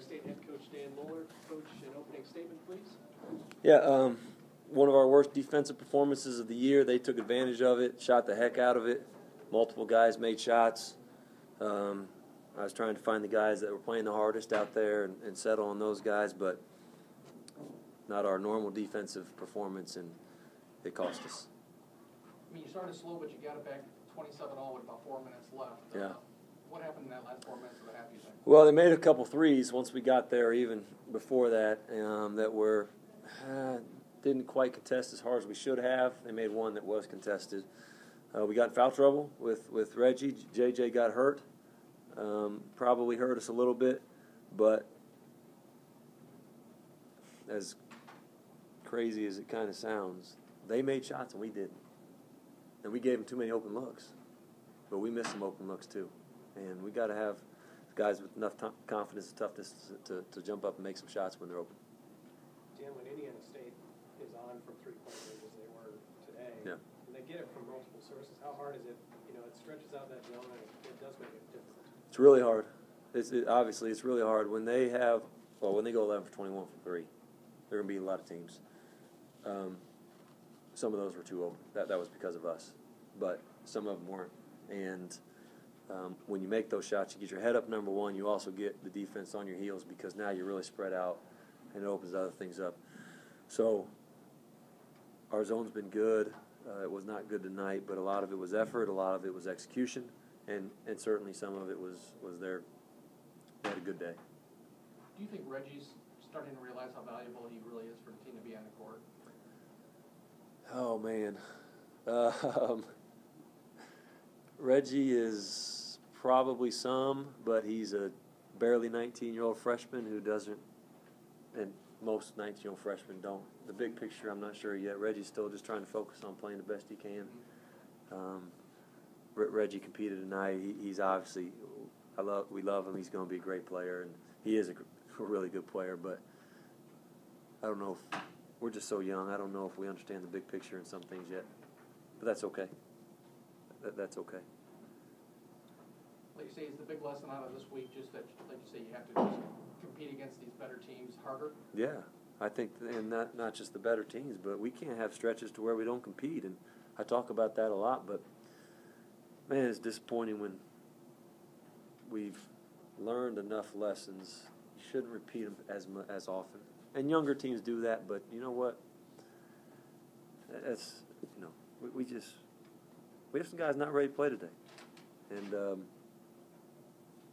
Illinois State head coach Dan Muller. Coach, an opening statement, please. Yeah, one of our worst defensive performances of the year. They took advantage of it, shot the heck out of it. Multiple guys made shots. I was trying to find the guys that were playing the hardest out there and settle on those guys, but not our normal defensive performance, and it cost us. I mean, you started slow, but you got it back 27-0 with about 4 minutes left. Yeah. What happened in that last 4 minutes of the half, you think? Well, they made a couple threes once we got there, even before that, that were didn't quite contest as hard as we should have. They made one that was contested. We got in foul trouble with Reggie. JJ got hurt. Probably hurt us a little bit, but as crazy as it kind of sounds, they made shots and we didn't. And we gave them too many open looks. But we missed some open looks too. And we got to have guys with enough confidence and toughness to jump up and make some shots when they're open. Dan, when Indiana State is on from three-point range as they were today, yeah, and they get it from multiple sources, how hard is it? You know, it stretches out that zone and it does make it difficult. It's really hard. Obviously, it's really hard. When they when they go 11 for 21 from three, there are going to be a lot of teams. Some of those were too open. That was because of us. But some of them weren't. And when you make those shots, you get your head up, number one. You also get the defense on your heels because now you're really spread out and it opens other things up. So our zone's been good. It was not good tonight, but a lot of it was effort. A lot of it was execution. And certainly some of it was they had a good day. Do you think Reggie's starting to realize how valuable he really is for the team to be on the court? Oh, man. Reggie is probably some, but he's a barely 19-year-old freshman who doesn't, and most 19-year-old freshmen don't. The big picture, I'm not sure yet. Reggie's still just trying to focus on playing the best he can. Reggie competed tonight. He's obviously, we love him. He's going to be a great player, and he is a really good player, but I don't know if we're just so young. I don't know if we understand the big picture in some things yet, but that's okay. That's okay. Like you say, is the big lesson out of this week just that, like you say, you have to just compete against these better teams harder? Yeah, I think, and not just the better teams, but we can't have stretches to where we don't compete, and I talk about that a lot, but man, it's disappointing when we've learned enough lessons. You shouldn't repeat them as often. And younger teams do that, but you know what? That's, we have some guys not ready to play today. And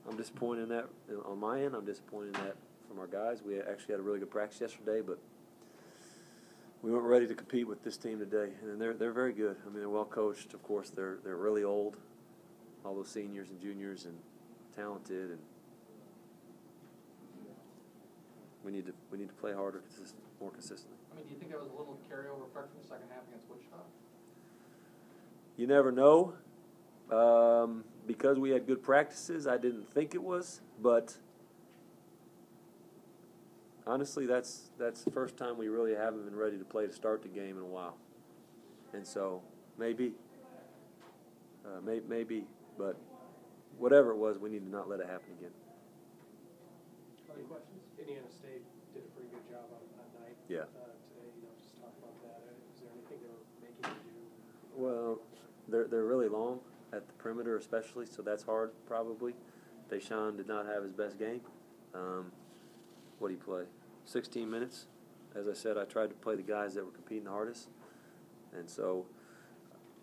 I'm disappointed in that on my end. I'm disappointed in that from our guys. We actually had a really good practice yesterday, but we weren't ready to compete with this team today. And they're very good. I mean, they're well coached. Of course, they're really old, all those seniors and juniors, and talented. And we need to play harder, more consistently. I mean, do you think that was a little carryover effect from the second half against Wichita? You never know. Because we had good practices, I didn't think it was, but honestly, that's the first time we really haven't been ready to play to start the game in a while. And so maybe, but whatever it was, we need to not let it happen again. Other questions? Indiana State did a pretty good job on night Yeah. today. Just talk about that. Is there anything they were making you do? Well, they're really long at the perimeter especially, so that's hard probably. Deshaun did not have his best game. What did he play? 16 minutes. As I said, I tried to play the guys that were competing the hardest. And so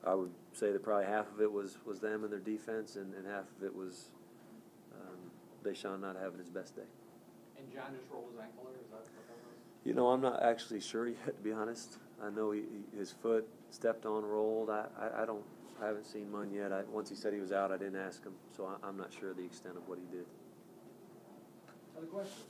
I would say that probably half of it was them and their defense, and half of it was Deshaun not having his best day. And John just rolled his ankle, or is that what that was? I'm not actually sure yet, to be honest. I know his foot stepped on, rolled. I haven't seen Munn yet. Once he said he was out, I didn't ask him, so I'm not sure the extent of what he did. Other questions?